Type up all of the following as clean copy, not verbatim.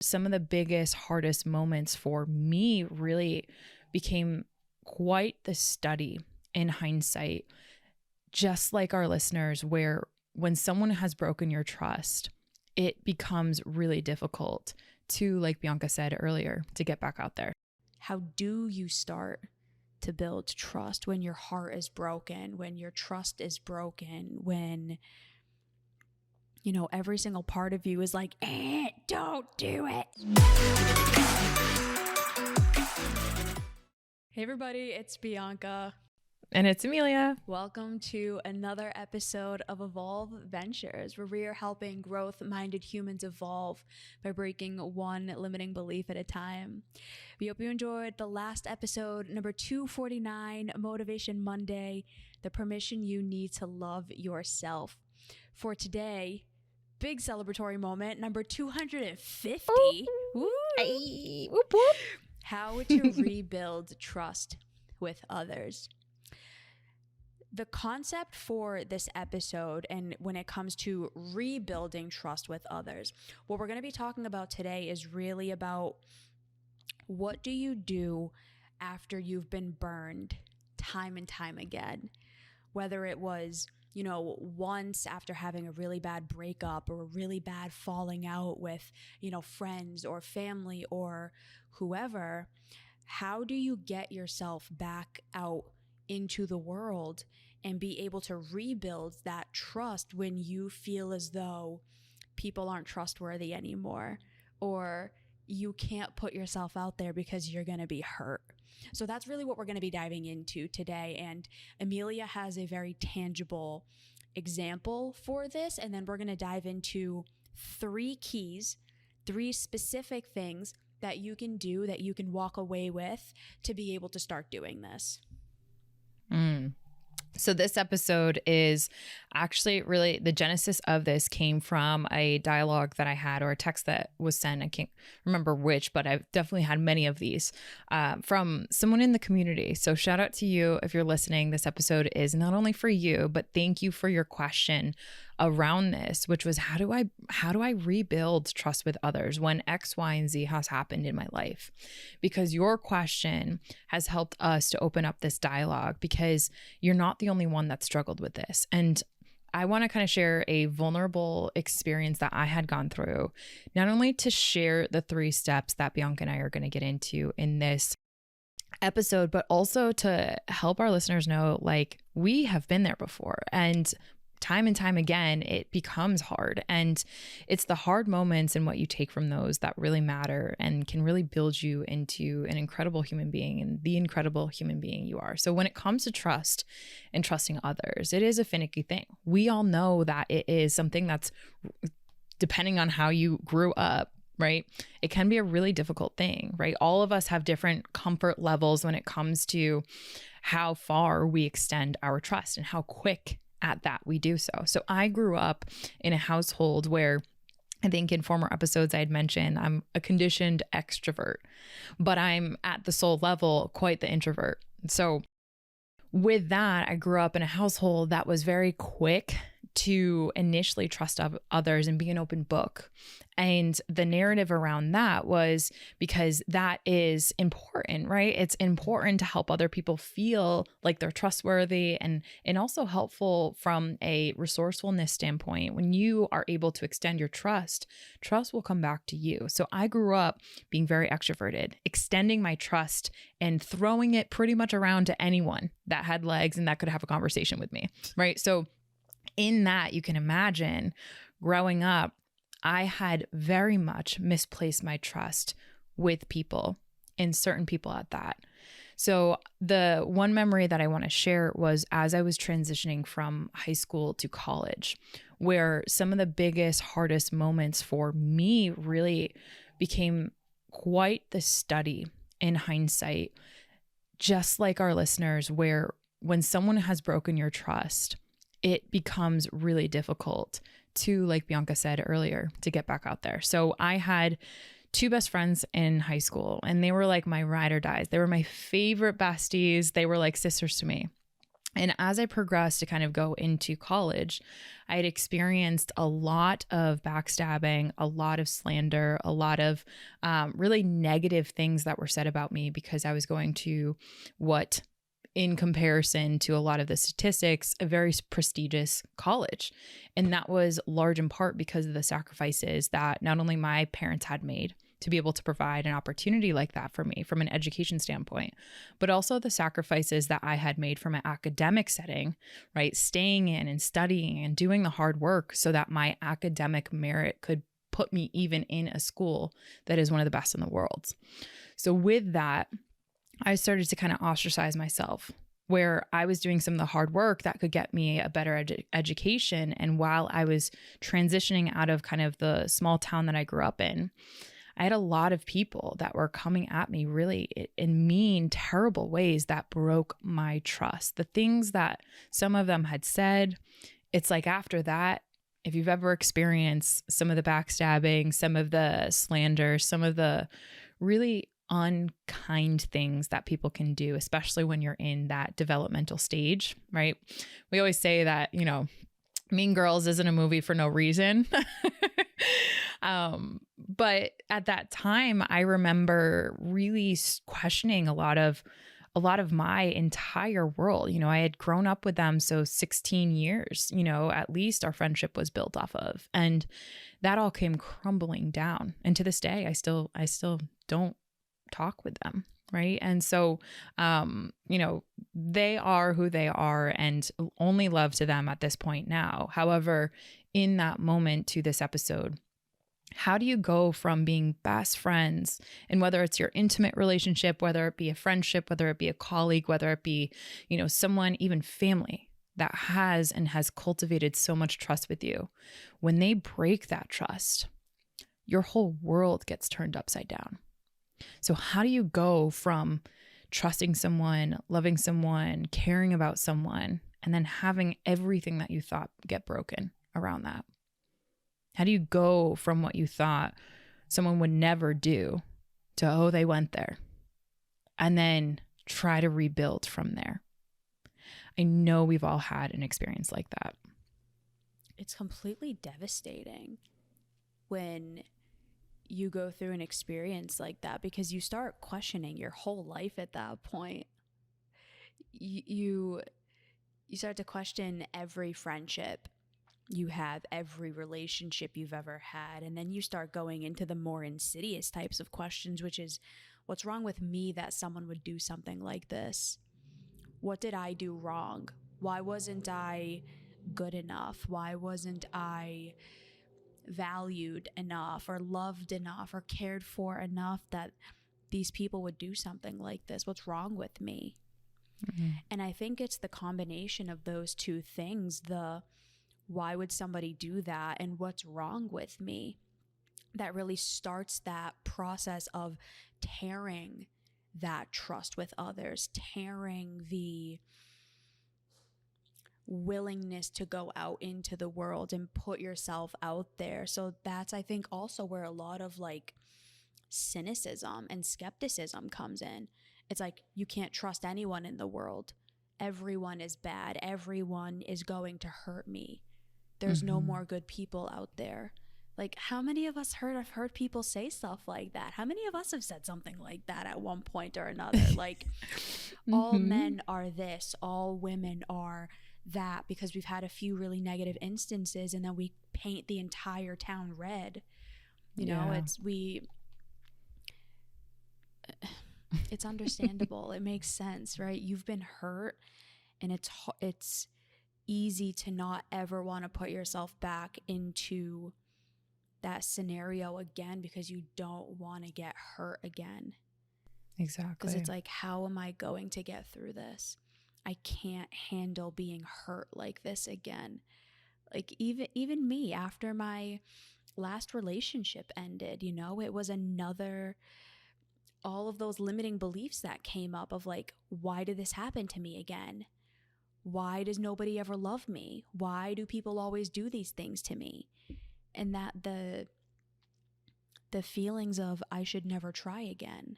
some of the biggest, hardest moments for me really became quite the study in hindsight, just like our listeners, where when someone has broken your trust, it becomes really difficult to, like Bianca said earlier, to get back out there. How do you start to build trust when your heart is broken, when your trust is broken, when, you know, every single part of you is like, don't do it. Hey everybody, it's Bianca. And it's Emilia. Welcome to another episode of Evolve Ventures, where we are helping growth-minded humans evolve by breaking one limiting belief at a time. We hope you enjoyed the last episode, number 249, Motivation Monday, the permission you need to love yourself. For today, big celebratory moment, number 250. Woo! Hey, whoop, whoop. How to rebuild trust with others. The concept for this episode, and when it comes to rebuilding trust with others, what we're going to be talking about today is really about what do you do after you've been burned time and time again, whether it was, you know, once after having a really bad breakup or a really bad falling out with, you know, friends or family or whoever. How do you get yourself back out into the world and be able to rebuild that trust when you feel as though people aren't trustworthy anymore, or you can't put yourself out there because you're going to be hurt? So that's really what we're going to be diving into today. And Emilia has a very tangible example for this. And then we're going to dive into 3 keys, 3 specific things that you can do, that you can walk away with to be able to start doing this. So this episode is actually really, the genesis of this came from a dialogue that I had, or a text that was sent. I can't remember which, but I've definitely had many of these from someone in the community. So shout out to you if you're listening. This episode is not only for you, but thank you for your question around this, which was, how do I rebuild trust with others when X, Y, and Z has happened in my life? Because your question has helped us to open up this dialogue, because you're not the only one that struggled with this. And I want to kind of share a vulnerable experience that I had gone through, not only to share the 3 steps that Bianca and I are going to get into in this episode, but also to help our listeners know, like, we have been there before, and time again, it becomes hard. And it's the hard moments and what you take from those that really matter and can really build you into an incredible human being and the incredible human being you are. So when it comes to trust and trusting others, it is a finicky thing. We all know that it is something that's, depending on how you grew up, right? It can be a really difficult thing, right? All of us have different comfort levels when it comes to how far we extend our trust and how quick at that we do so. So I grew up in a household where, I think in former episodes I had mentioned, I'm a conditioned extrovert, but I'm at the soul level quite the introvert. So with that, I grew up in a household that was very quick to initially trust others and be an open book. And the narrative around that was because that is important, right? It's important to help other people feel like they're trustworthy, and also helpful from a resourcefulness standpoint. When you are able to extend your trust will come back to you. So I grew up being very extroverted, extending my trust and throwing it pretty much around to anyone that had legs and that could have a conversation with me, right? So in that, you can imagine growing up, I had very much misplaced my trust with people, and certain people at that. So the one memory that I want to share was as I was transitioning from high school to college, where some of the biggest, hardest moments for me really became quite the study in hindsight, just like our listeners, where when someone has broken your trust, it becomes really difficult to, like Bianca said earlier, to get back out there. So I had 2 best friends in high school, and they were like my ride or dies. They were my favorite besties. They were like sisters to me. And as I progressed to kind of go into college, I had experienced a lot of backstabbing, a lot of slander, a lot of really negative things that were said about me because I was going to what, in comparison to a lot of the statistics, a very prestigious college. And that was large in part because of the sacrifices that not only my parents had made to be able to provide an opportunity like that for me from an education standpoint, but also the sacrifices that I had made from an academic setting, right? Staying in and studying and doing the hard work so that my academic merit could put me even in a school that is one of the best in the world. So with that, I started to kind of ostracize myself, where I was doing some of the hard work that could get me a better education. And while I was transitioning out of kind of the small town that I grew up in, I had a lot of people that were coming at me really in mean, terrible ways that broke my trust. The things that some of them had said, it's like after that, if you've ever experienced some of the backstabbing, some of the slander, some of the really unkind things that people can do, especially when you're in that developmental stage, right? We always say that, Mean Girls isn't a movie for no reason. But at that time, I remember really questioning a lot of my entire world. I had grown up with them. So 16 years, at least our friendship was built off of. And that all came crumbling down. And to this day, I still don't talk with them. Right. And so, they are who they are and only love to them at this point now. However, in that moment to this episode, how do you go from being best friends, and whether it's your intimate relationship, whether it be a friendship, whether it be a colleague, whether it be, someone, even family that has cultivated so much trust with you, when they break that trust, your whole world gets turned upside down. So how do you go from trusting someone, loving someone, caring about someone, and then having everything that you thought get broken around that? How do you go from what you thought someone would never do to, oh, they went there, and then try to rebuild from there? I know we've all had an experience like that. It's completely devastating when you go through an experience like that, because you start questioning your whole life at that point. You start to question every friendship you have, every relationship you've ever had. And then you start going into the more insidious types of questions, which is, what's wrong with me that someone would do something like this? What did I do wrong? Why wasn't I good enough? Why wasn't I valued enough or loved enough or cared for enough that these people would do something like this? What's wrong with me? Mm-hmm. And I think it's the combination of those two things, the why would somebody do that and what's wrong with me, that really starts that process of tearing that trust with others, tearing the willingness to go out into the world and put yourself out there. So that's, I think, also where a lot of like cynicism and skepticism comes in. It's like, you can't trust anyone in the world. Everyone is bad. Everyone is going to hurt me. There's no more good people out there. Like, how many of us have heard people say stuff like that? How many of us have said something like that at one point or another? Like, all men are this, all women are that, because we've had a few really negative instances and then we paint the entire town red. It's understandable. It makes sense, right? You've been hurt, and it's easy to not ever want to put yourself back into that scenario again, because you don't want to get hurt again. Exactly. Because it's like, how am I going to get through this? I can't handle being hurt like this again. Like, even me, after my last relationship ended, it was another, all of those limiting beliefs that came up of like, why did this happen to me again? Why does nobody ever love me? Why do people always do these things to me? And that the feelings of I should never try again.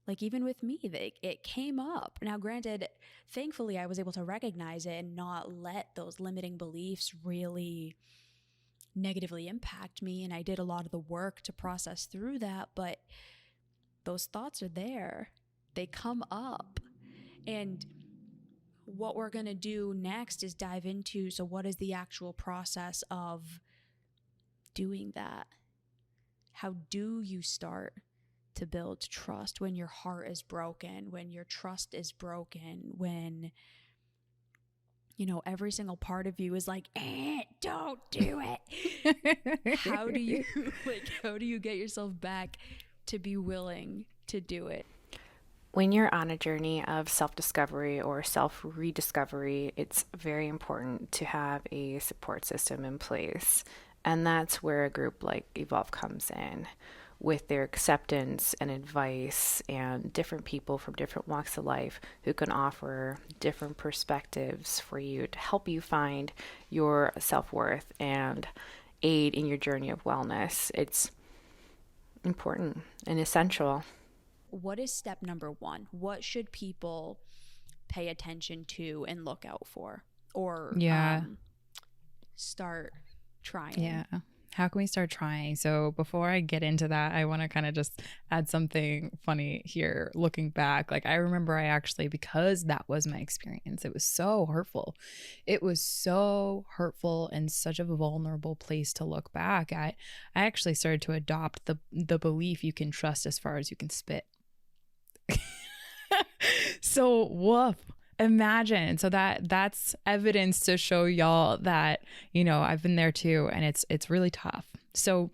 Like even with me, it came up. Now, granted, thankfully, I was able to recognize it and not let those limiting beliefs really negatively impact me. And I did a lot of the work to process through that. But those thoughts are there, they come up. And what we're going to do next is dive into, so what is the actual process of doing that? How do you start to build trust when your heart is broken, when your trust is broken, when, you know, every single part of you is like, don't do it. How do you get yourself back to be willing to do it? When you're on a journey of self-discovery or self-rediscovery, it's very important to have a support system in place. And that's where a group like Evolve comes in, with their acceptance and advice and different people from different walks of life who can offer different perspectives for you to help you find your self-worth and aid in your journey of wellness. It's important and essential. What is step number one? What should people pay attention to and look out for, or start trying? Yeah. How can we start trying? So before I get into that, I want to kind of just add something funny here. Looking back, like I remember I actually, because that was my experience, it was so hurtful. It was so hurtful and such a vulnerable place to look back at. I actually started to adopt the belief you can trust as far as you can spit. So woof. Imagine. So that's evidence to show y'all that, you know, I've been there too, and it's really tough. So,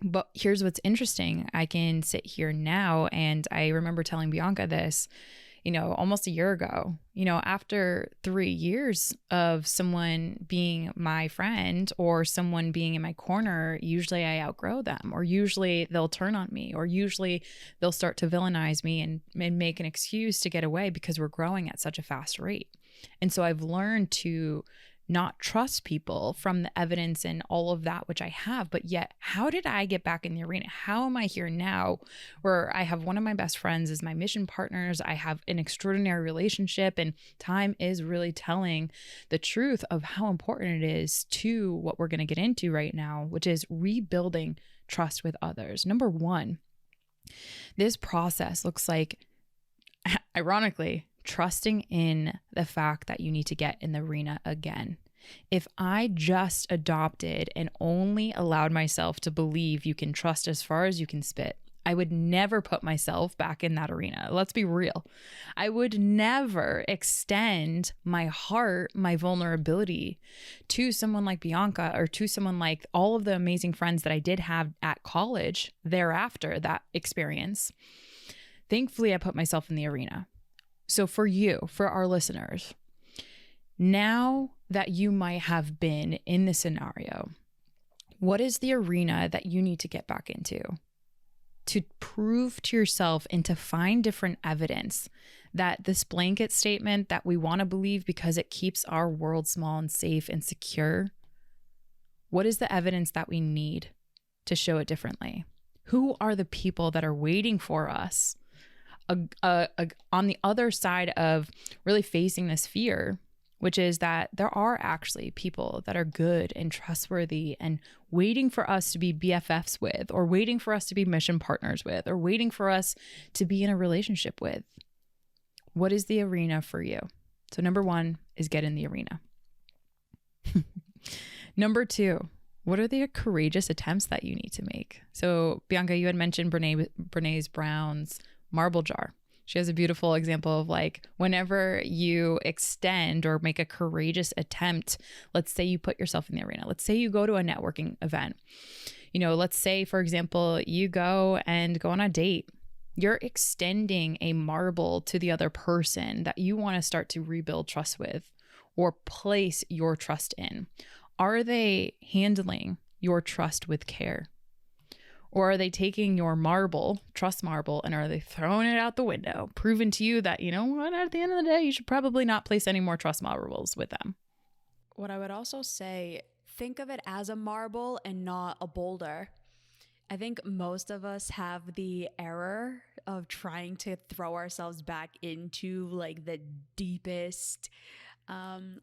but here's what's interesting. I can sit here now, and I remember telling Bianca this, you know, almost a year ago, you know, after 3 years of someone being my friend or someone being in my corner, usually I outgrow them, or usually they'll turn on me, or usually they'll start to villainize me and make an excuse to get away because we're growing at such a fast rate. And so I've learned to not trust people from the evidence and all of that, which I have. But yet, how did I get back in the arena? How am I here now where I have one of my best friends as my mission partners? I have an extraordinary relationship, and time is really telling the truth of how important it is to what we're going to get into right now, which is rebuilding trust with others. Number one, this process looks like, ironically, trusting in the fact that you need to get in the arena again. If I just adopted and only allowed myself to believe you can trust as far as you can spit, I would never put myself back in that arena. Let's be real. I would never extend my heart, my vulnerability to someone like Bianca, or to someone like all of the amazing friends that I did have at college thereafter that experience. Thankfully, I put myself in the arena. So for you, for our listeners, now that you might have been in the scenario, what is the arena that you need to get back into to prove to yourself and to find different evidence that this blanket statement that we want to believe because it keeps our world small and safe and secure? What is the evidence that we need to show it differently? Who are the people that are waiting for us on the other side of really facing this fear, which is that there are actually people that are good and trustworthy and waiting for us to be BFFs with, or waiting for us to be mission partners with, or waiting for us to be in a relationship with? What is the arena for you? So number one is get in the arena. Number two, what are the courageous attempts that you need to make? So Bianca, you had mentioned Brene Brown's marble jar. She has a beautiful example of like, whenever you extend or make a courageous attempt, let's say you put yourself in the arena. Let's say you go to a networking event. You know, let's say, for example, you go on a date. You're extending a marble to the other person that you want to start to rebuild trust with or place your trust in. Are they handling your trust with care? Or are they taking your marble, trust marble, and are they throwing it out the window, proving to you that, you know what, at the end of the day, you should probably not place any more trust marbles with them? What I would also say, think of it as a marble and not a boulder. I think most of us have the error of trying to throw ourselves back into like the deepest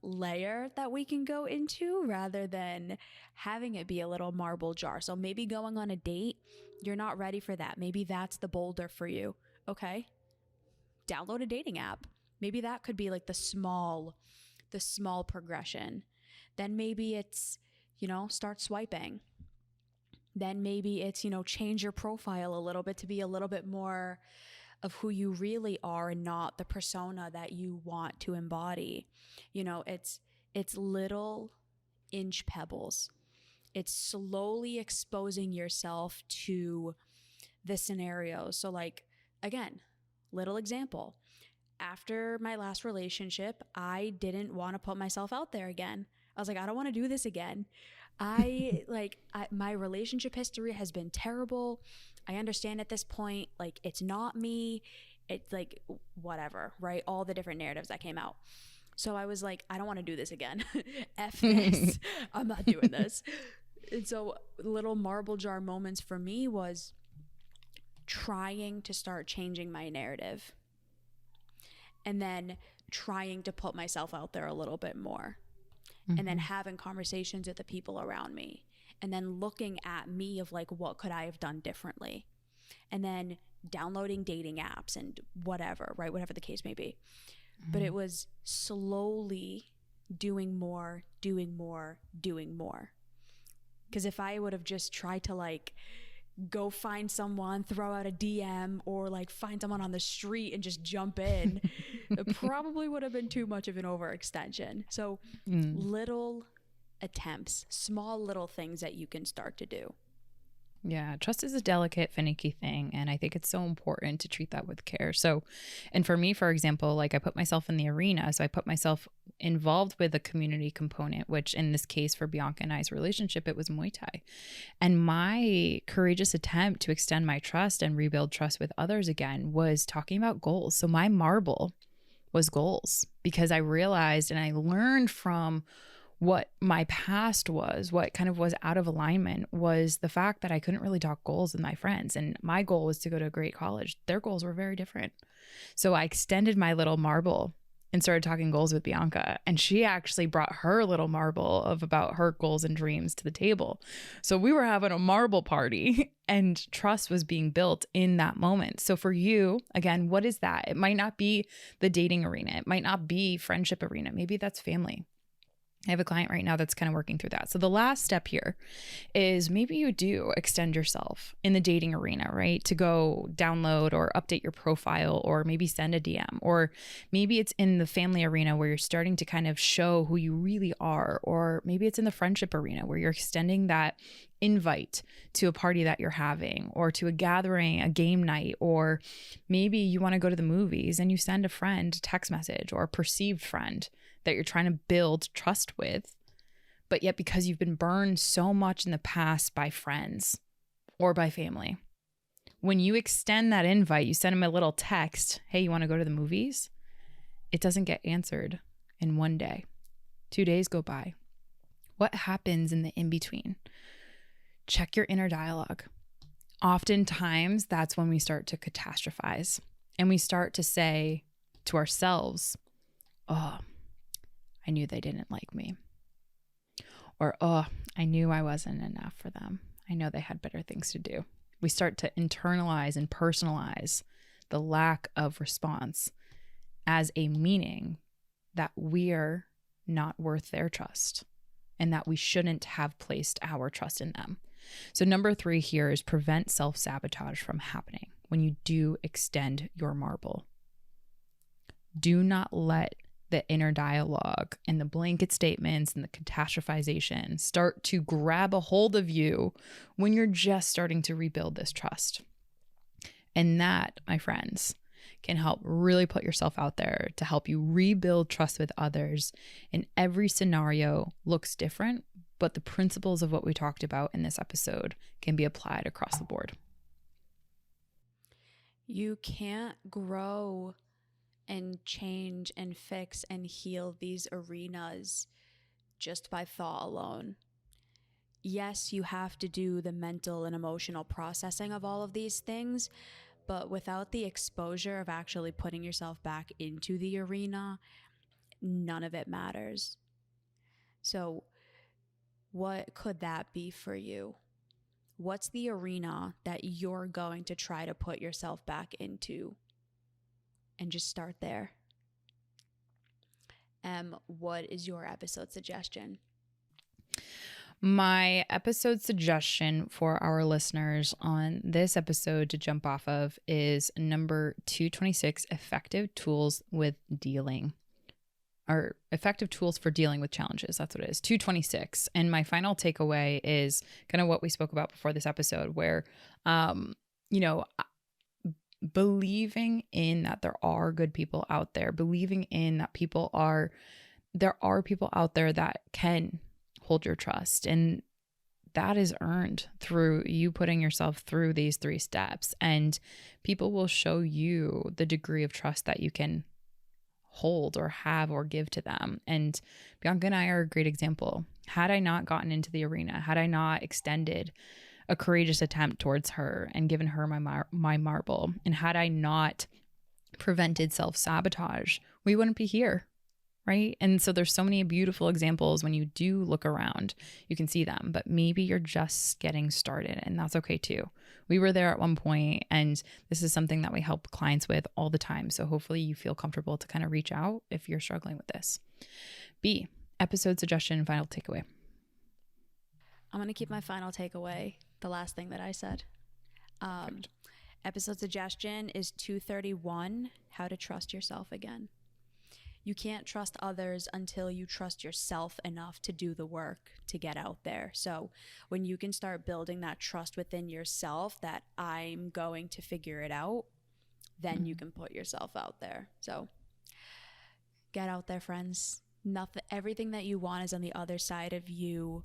layer that we can go into, rather than having it be a little marble jar. So maybe going on a date, you're not ready for that. Maybe that's the boulder for you. Okay. Download a dating app. Maybe that could be like the small progression. Then maybe it's, start swiping. Then maybe it's, change your profile a little bit to be a little bit more of who you really are and not the persona that you want to embody. It's little inch pebbles. It's slowly exposing yourself to the scenario. So like, again, little example. After my last relationship, I didn't want to put myself out there again. I was like, I don't want to do this again. My relationship history has been terrible. I understand at this point, like, it's not me. It's like, whatever, right? All the different narratives that came out. So I was like, I don't want to do this again. F this. I'm not doing this. And so little marble jar moments for me was trying to start changing my narrative and then trying to put myself out there a little bit more. And then having conversations with the people around me, and then looking at me of like, what could I have done differently? And then downloading dating apps and whatever, right? Whatever the case may be. But it was slowly doing more. Because if I would have just tried to like go find someone, throw out a DM, or like find someone on the street and just jump in, it probably would have been too much of an overextension. So little attempts, small little things that you can start to do. Yeah, trust is a delicate, finicky thing. And I think it's so important to treat that with care. So, and for me, for example, like I put myself in the arena. So I put myself involved with a community component, which in this case for Bianca and I's relationship, it was Muay Thai. And my courageous attempt to extend my trust and rebuild trust with others again was talking about goals. So my marble was goals, because I realized and I learned from what my past was, what kind of was out of alignment, was the fact that I couldn't really talk goals with my friends. And my goal was to go to a great college. Their goals were very different. So I extended my little marble and started talking goals with Bianca. And she actually brought her little marble of about her goals and dreams to the table. So we were having a marble party and trust was being built in that moment. So for you, again, what is that? It might not be the dating arena. It might not be friendship arena. Maybe that's family. I have a client right now that's kind of working through that. So the last step here is maybe you do extend yourself in the dating arena, right? To go download or update your profile, or maybe send a DM, or maybe it's in the family arena where you're starting to kind of show who you really are, or maybe it's in the friendship arena where you're extending that invite to a party that you're having, or to a gathering, a game night, or maybe you want to go to the movies and you send a friend a text message, or a perceived friend that you're trying to build trust with, but yet because you've been burned so much in the past by friends or by family, when you extend that invite, you send them a little text, hey, you want to go to the movies? It doesn't get answered in one day. 2 days go by. What happens in the in-between? Check your inner dialogue. Oftentimes, that's when we start to catastrophize and we start to say to ourselves, oh, I knew they didn't like me. Or, oh, I knew I wasn't enough for them. I know they had better things to do. We start to internalize and personalize the lack of response as a meaning that we're not worth their trust and that we shouldn't have placed our trust in them. So number 3 here is prevent self-sabotage from happening when you do extend your marble. Do not let the inner dialogue and the blanket statements and the catastrophization start to grab a hold of you when you're just starting to rebuild this trust. And that, my friends, can help really put yourself out there to help you rebuild trust with others. And every scenario looks different, but the principles of what we talked about in this episode can be applied across the board. You can't grow and change and fix and heal these arenas just by thought alone. Yes, you have to do the mental and emotional processing of all of these things, But without the exposure of actually putting yourself back into the arena, none of it matters. So what could that be for you? What's the arena that you're going to try to put yourself back into? And just start there. What is your episode suggestion? My episode suggestion for our listeners on this episode to jump off of is number 226, effective tools with dealing, or effective tools for dealing with challenges. That's what it is, 226. And my final takeaway is kind of what we spoke about before this episode, where, believing in that there are good people out there, believing in that there are people out there that can hold your trust. And that is earned through you putting yourself through these 3 steps. And people will show you the degree of trust that you can hold or have or give to them. And Bianca and I are a great example. Had I not gotten into the arena, had I not extended a courageous attempt towards her and given her my marble, and had I not prevented self-sabotage, we wouldn't be here. Right? And so there's so many beautiful examples when you do look around, you can see them, but maybe you're just getting started, and that's okay too. We were there at one point, and this is something that we help clients with all the time. So hopefully you feel comfortable to kind of reach out if you're struggling with this. B, episode suggestion and final takeaway. I'm going to keep my final takeaway the last thing that I said. Episode suggestion is 231, how to trust yourself again. You can't trust others until you trust yourself enough to do the work to get out there. So when you can start building that trust within yourself that I'm going to figure it out, then you can put yourself out there. So get out there, friends. Everything that you want is on the other side of you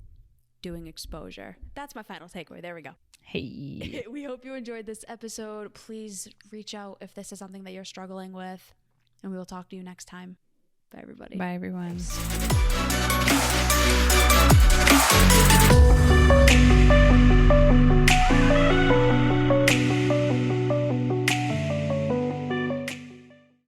doing exposure. That's my final takeaway. There we go. Hey. We hope you enjoyed this episode. Please reach out if this is something that you're struggling with, and we will talk to you next time. Bye, everybody. Bye, everyone.